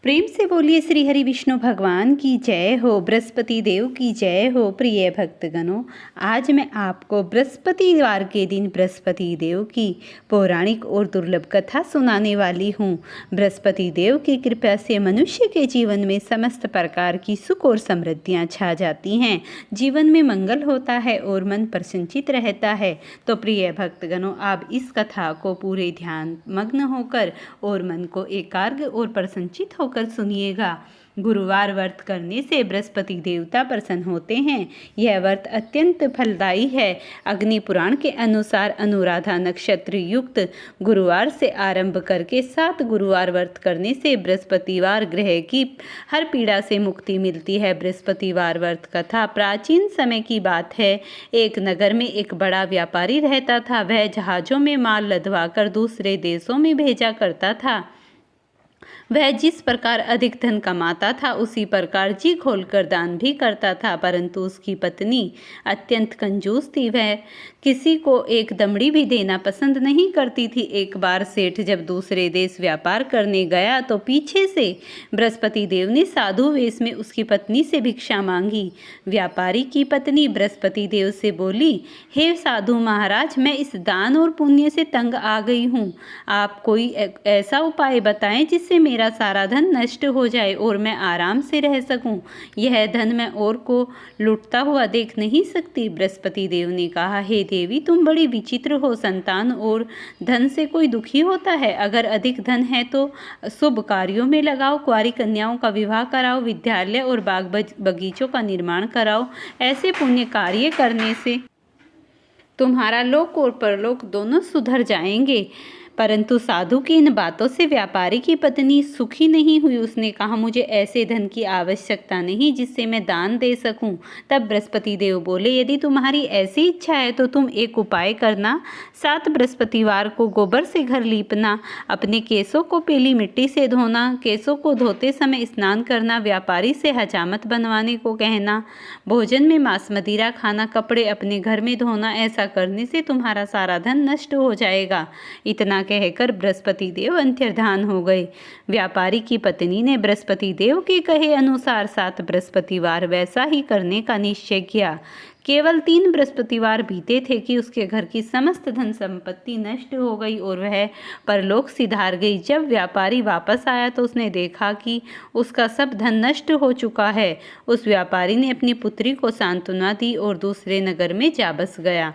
प्रेम से बोलिए श्री हरि विष्णु भगवान की जय हो, बृहस्पति देव की जय हो। प्रिय भक्तगणों, आज मैं आपको बृहस्पतिवार के दिन बृहस्पति देव की पौराणिक और दुर्लभ कथा सुनाने वाली हूँ। बृहस्पति देव की कृपा से मनुष्य के जीवन में समस्त प्रकार की सुख और समृद्धियाँ छा जाती हैं, जीवन में मंगल होता है और मन प्रसन्नचित रहता है। तो प्रिय भक्तगणों, आप इस कथा को पूरे ध्यान मग्न होकर और मन को एकाग्र और प्रसन्नचित होकर सुनिएगा। गुरुवार व्रत करने से बृहस्पति देवता प्रसन्न होते हैं। यह व्रत अत्यंत फलदायी है। अग्नि पुराण के अनुसार अनुराधा नक्षत्र युक्त गुरुवार से आरंभ करके 7 गुरुवार व्रत करने से बृहस्पतिवार ग्रह की हर पीड़ा से मुक्ति मिलती है। बृहस्पतिवार व्रत कथा प्राचीन समय की बात है। एक नगर में एक बड़ा व्यापारी रहता था। वह जहाज़ों में माल लदवाकर दूसरे देशों में भेजा करता था। वह जिस प्रकार अधिक धन कमाता था उसी प्रकार जी खोलकर दान भी करता था, परंतु उसकी पत्नी अत्यंत कंजूस थी। वह किसी को एक दमड़ी भी देना पसंद नहीं करती थी। एक बार सेठ जब दूसरे देश व्यापार करने गया तो पीछे से बृहस्पति देव ने साधु वेश में उसकी पत्नी से भिक्षा मांगी। व्यापारी की पत्नी बृहस्पति देव से बोली, हे साधु महाराज, मैं इस दान और पुण्य से तंग आ गई हूँ। आप कोई ऐसा उपाय बताएं जिससे मेरा सारा धन नष्ट हो जाए और मैं आराम से रह सकूं। यह धन मैं और को लुटता हुआ देख नहीं सकती। बृहस्पति देव ने कहा, हे देवी, तुम बड़ी विचित्र हो। संतान और धन से कोई दुखी होता है? अगर अधिक धन है तो शुभ कार्यों में लगाओ, कुंवारी कन्याओं का विवाह कराओ, विद्यालय और बाग बगीचों का निर्माण कराओ। ऐसे पुण्य कार्य करने से तुम्हारा लोक और परलोक दोनों सुधर जाएंगे। परंतु साधु की इन बातों से व्यापारी की पत्नी सुखी नहीं हुई। उसने कहा, मुझे ऐसे धन की आवश्यकता नहीं जिससे मैं दान दे सकूं। तब बृहस्पति देव बोले, यदि तुम्हारी ऐसी इच्छा है तो तुम एक उपाय करना। 7 बृहस्पतिवार को गोबर से घर लीपना, अपने केसों को पीली मिट्टी से धोना, केसों को धोते समय स्नान करना, व्यापारी से हजामत बनवाने को कहना, भोजन में मांस मदिरा खाना, कपड़े अपने घर में धोना। ऐसा करने से तुम्हारा सारा धन नष्ट हो जाएगा। इतना कहकर बृहस्पति देव अंतर्धान हो गए। व्यापारी की पत्नी ने बृहस्पति देव के कहे अनुसार 7 बृहस्पतिवार वैसा ही करने का निश्चय किया। केवल 3 बृहस्पतिवार बीते थे कि उसके घर की समस्त धन संपत्ति नष्ट हो गई और वह परलोक सिधार गई। जब व्यापारी वापस आया तो उसने देखा कि उसका सब धन नष्ट हो चुका है। उस व्यापारी ने अपनी पुत्री को सांत्वना दी और दूसरे नगर में जा बस गया।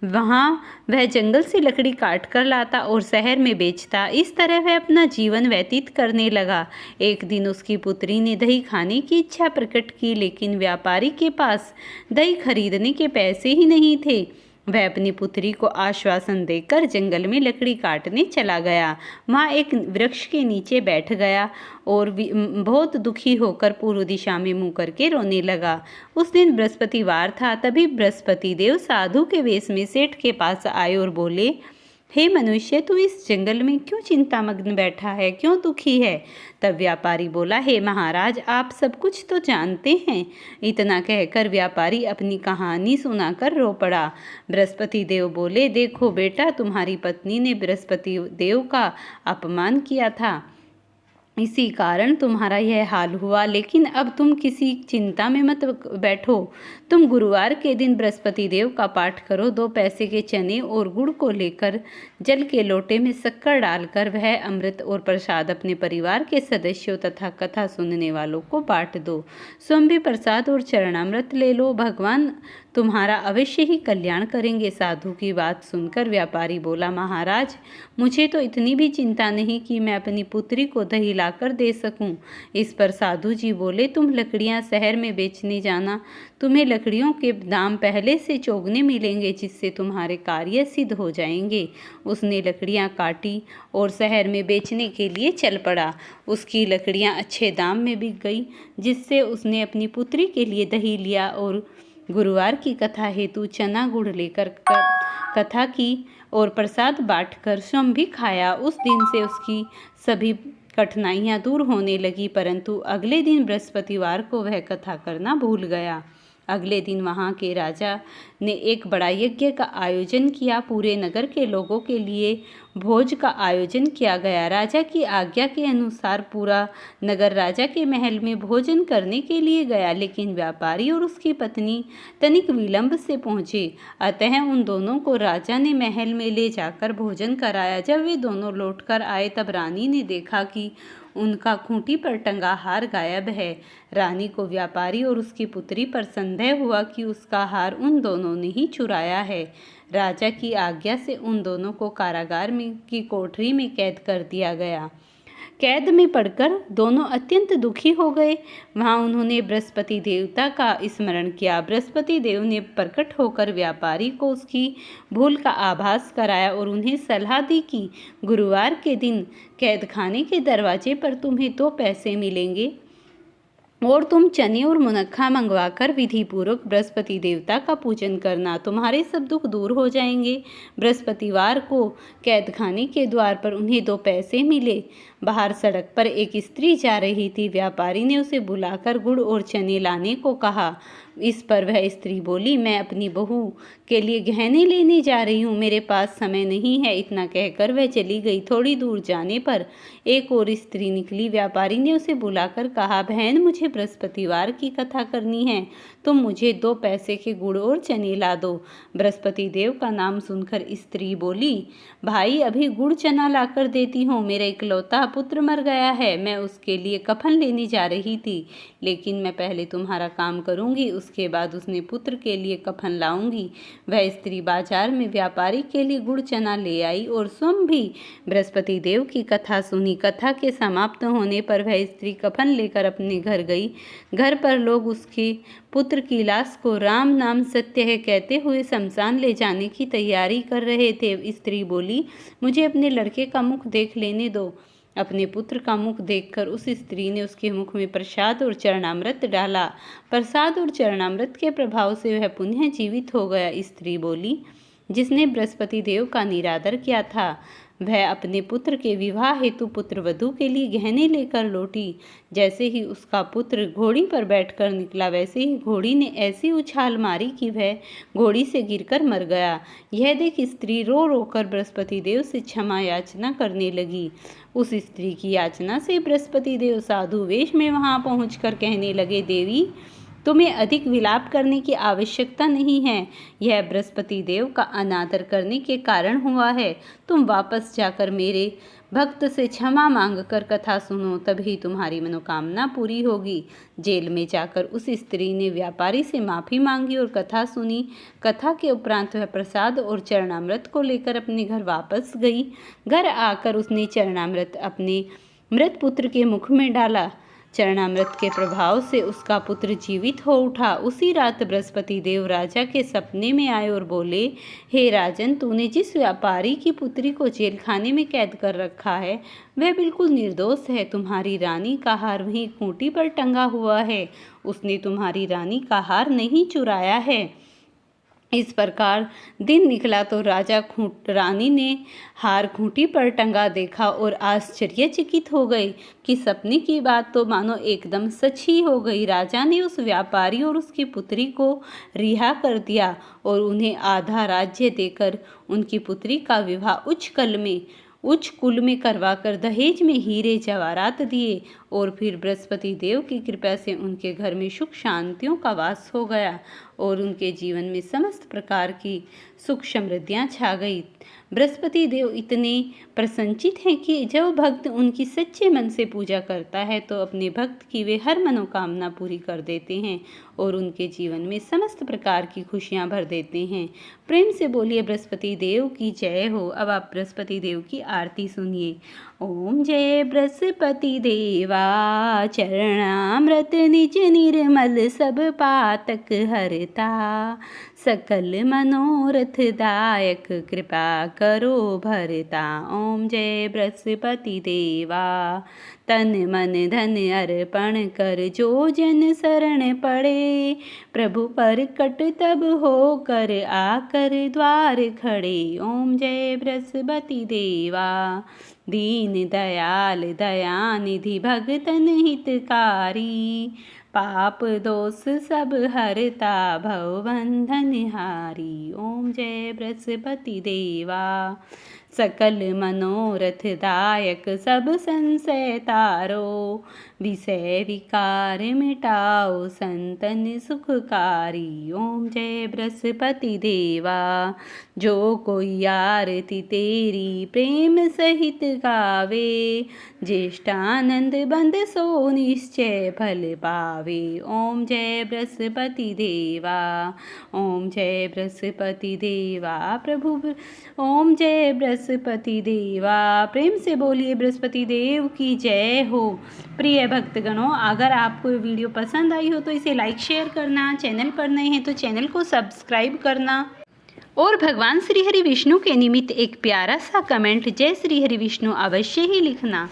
वहाँ वह जंगल से लकड़ी काट कर लाता और शहर में बेचता। इस तरह वह अपना जीवन व्यतीत करने लगा। एक दिन उसकी पुत्री ने दही खाने की इच्छा प्रकट की, लेकिन व्यापारी के पास दही खरीदने के पैसे ही नहीं थे। वह अपनी पुत्री को आश्वासन देकर जंगल में लकड़ी काटने चला गया। वहाँ एक वृक्ष के नीचे बैठ गया और बहुत दुखी होकर पूर्व दिशा में मुँह करके रोने लगा। उस दिन बृहस्पतिवार था। तभी बृहस्पति देव साधु के वेश में सेठ के पास आए और बोले, हे मनुष्य, तू इस जंगल में क्यों चिंतामग्न बैठा है, क्यों दुखी है? तब व्यापारी बोला, हे महाराज, आप सब कुछ तो जानते हैं। इतना कहकर व्यापारी अपनी कहानी सुनाकर रो पड़ा। बृहस्पति देव बोले, देखो बेटा, तुम्हारी पत्नी ने बृहस्पति देव का अपमान किया था, इसी कारण तुम्हारा यह हाल हुआ। लेकिन अब तुम किसी चिंता में मत बैठो। तुम गुरुवार के दिन बृहस्पति देव का पाठ करो। 2 पैसे के चने और गुड़ को लेकर जल के लोटे में शक्कर डालकर वह अमृत और प्रसाद अपने परिवार के सदस्यों तथा कथा सुनने वालों को बांट दो। स्वयं भी प्रसाद और चरणामृत ले लो। भगवान तुम्हारा अवश्य ही कल्याण करेंगे। साधु की बात सुनकर व्यापारी बोला, महाराज, मुझे तो इतनी भी चिंता नहीं कि मैं अपनी पुत्री को दही लाकर दे सकूं। इस पर साधु जी बोले, तुम लकड़ियां शहर में बेचने जाना। तुम्हें लकड़ियों के दाम पहले से चौगुने मिलेंगे, जिससे तुम्हारे कार्य सिद्ध हो जाएंगे। उसने लकड़ियां काटी और शहर में बेचने के लिए चल पड़ा। उसकी लकड़ियां अच्छे दाम में बिक गई, जिससे उसने अपनी पुत्री के लिए दही लिया और गुरुवार की कथा हेतु चना गुड़ लेकर कथा की और प्रसाद बांटकर स्वयं भी खाया। उस दिन से उसकी सभी कठिनाइयां दूर होने लगी। परंतु अगले दिन बृहस्पतिवार को वह कथा करना भूल गया। अगले दिन वहाँ के राजा ने एक बड़ा यज्ञ का आयोजन किया। पूरे नगर के लोगों के लिए भोज का आयोजन किया गया। राजा की आज्ञा के अनुसार पूरा नगर राजा के महल में भोजन करने के लिए गया, लेकिन व्यापारी और उसकी पत्नी तनिक विलंब से पहुंचे। अतः उन दोनों को राजा ने महल में ले जाकर भोजन कराया। जब वे दोनों लौटकर आए तब रानी ने देखा कि उनका खूंटी पर टंगा हार गायब है। रानी को व्यापारी और उसकी पुत्री पर संदेह हुआ कि उसका हार उन दोनों ने ही चुराया है। राजा की आज्ञा से उन दोनों को कारागार में की कोठरी में कैद कर दिया गया। कैद में पड़कर दोनों अत्यंत दुखी हो गए। वहां उन्होंने बृहस्पति देवता का स्मरण किया। बृहस्पति देव ने प्रकट होकर व्यापारी को उसकी भूल का आभास कराया और उन्हें सलाह दी कि गुरुवार के दिन कैदखाने के दरवाजे पर तुम्हें 2 पैसे मिलेंगे और तुम चने और मुनक्खा मंगवाकर विधि पूर्वक बृहस्पति देवता का पूजन करना, तुम्हारे सब दुख दूर हो जाएंगे। बृहस्पतिवार को कैदखाने के द्वार पर उन्हें 2 पैसे मिले। बाहर सड़क पर एक स्त्री जा रही थी। व्यापारी ने उसे बुलाकर गुड़ और चने लाने को कहा। इस पर वह स्त्री बोली, मैं अपनी बहू के लिए गहने लेने जा रही हूँ, मेरे पास समय नहीं है। इतना कहकर वह चली गई। थोड़ी दूर जाने पर एक और स्त्री निकली। व्यापारी ने उसे बुलाकर कहा, बहन, मुझे बृहस्पतिवार की कथा करनी है, तुम मुझे 2 पैसे के गुड़ और चने ला दो। बृहस्पति देव का नाम सुनकर स्त्री बोली, भाई, अभी गुड़ चना लाकर देती हूँ। मेरा इकलौता पुत्र मर गया है, मैं उसके लिए कफन लेने जा रही थी, लेकिन मैं पहले तुम्हारा काम करूंगी, उसके बाद उसने पुत्र के लिए कफन लाऊंगी। वह स्त्री बाजार में व्यापारी के लिए गुड़ चना ले आई और स्वयं भी बृहस्पति देव की कथा सुनी। कथा के समाप्त होने पर वह स्त्री कफन लेकर अपने घर गई। घर पर लोग उसके पुत्र की लाश को राम नाम सत्य है कहते हुए शमशान ले जाने की तैयारी कर रहे थे। स्त्री बोली, मुझे अपने लड़के का मुख देख लेने दो। अपने पुत्र का मुख देखकर उस स्त्री ने उसके मुख में प्रसाद और चरणामृत डाला। प्रसाद और चरणामृत के प्रभाव से वह पुनः जीवित हो गया। स्त्री बोली, जिसने बृहस्पति देव का निरादर किया था, वह अपने पुत्र के विवाह हेतु पुत्र वधू के लिए गहने लेकर लौटी। जैसे ही उसका पुत्र घोड़ी पर बैठकर निकला, वैसे ही घोड़ी ने ऐसी उछाल मारी कि वह घोड़ी से गिरकर मर गया। यह देख स्त्री रो रो कर बृहस्पति देव से क्षमा याचना करने लगी। उस स्त्री की याचना से बृहस्पति देव साधु वेश में वहां पहुंचकर कहने लगे, देवी, तुम्हें अधिक विलाप करने की आवश्यकता नहीं है। यह बृहस्पति देव का अनादर करने के कारण हुआ है। तुम वापस जाकर मेरे भक्त से क्षमा मांगकर कथा सुनो, तभी तुम्हारी मनोकामना पूरी होगी। जेल में जाकर उस स्त्री ने व्यापारी से माफ़ी मांगी और कथा सुनी। कथा के उपरांत वह प्रसाद और चरणामृत को लेकर अपने घर वापस गई। घर आकर उसने चरणामृत अपने मृत पुत्र के मुख में डाला। चरणामृत के प्रभाव से उसका पुत्र जीवित हो उठा। उसी रात बृहस्पति देव राजा के सपने में आए और बोले, हे राजन, तूने जिस व्यापारी की पुत्री को जेल खाने में कैद कर रखा है, वह बिल्कुल निर्दोष है। तुम्हारी रानी का हार वहीं खूंटी पर टंगा हुआ है। उसने तुम्हारी रानी का हार नहीं चुराया है। इस प्रकार दिन निकला तो रानी ने हार खूंटी पर टंगा देखा और आश्चर्यचकित हो गए कि सपने की बात तो मानो एकदम सच ही हो गई। राजा ने उस व्यापारी और उसकी पुत्री को रिहा कर दिया और उन्हें आधा राज्य देकर उनकी पुत्री का विवाह उच्च कुल में करवाकर दहेज में हीरे जवाहरात दिए और फिर बृहस्पति देव की कृपा से उनके घर में सुख शांतियों का वास हो गया और उनके जीवन में समस्त प्रकार की सुख समृद्धियां छा गई। बृहस्पति देव इतने प्रसन्नचित हैं कि जब भक्त उनकी सच्चे मन से पूजा करता है तो अपने भक्त की वे हर मनोकामना पूरी कर देते हैं और उनके जीवन में समस्त प्रकार की खुशियां भर देते हैं। प्रेम से बोलिए बृहस्पति देव की जय हो। अब आप बृहस्पति देव की आरती सुनिए। ओम जय बृहस्पति देवा, चरणामृत निज निर्मल सब पातक हरता, सकल मनोरथ दायक कृपा करो भरता। ओम जय बृहस्पति देवा, तन मन धन अर्पण कर जो जन शरण पड़े, प्रभु पर कट तब हो कर आकर द्वार खड़े। ओम जय बृहस्पति देवा, दीन दयाल दयानिधि भगतन हितकारी, पाप दोष सब हरता भव बंधन हारी। ओम जय बृहस्पति देवा, सकल मनोरथ दायक सब संशय तारो, विषय विकार मिटाओ संतन सुखकारी। ओम जय बृहस्पति देवा, जो कोई आरती तेरी प्रेम सहित गावे, ज्येष्ठानंद बंद सो निश्चय फल पावे। ओम जय बृहस्पति देवा, ओम जय बृहस्पति देवा प्रभु। ओम जय बृहस्पति देवा। प्रेम से बोलिए बृहस्पति देव की जय हो। प्रिय भक्तगणों, अगर आपको ये वीडियो पसंद आई हो तो इसे लाइक शेयर करना, चैनल पर नए हैं तो चैनल को सब्सक्राइब करना और भगवान श्री हरि विष्णु के निमित्त एक प्यारा सा कमेंट जय श्री हरि विष्णु अवश्य ही लिखना।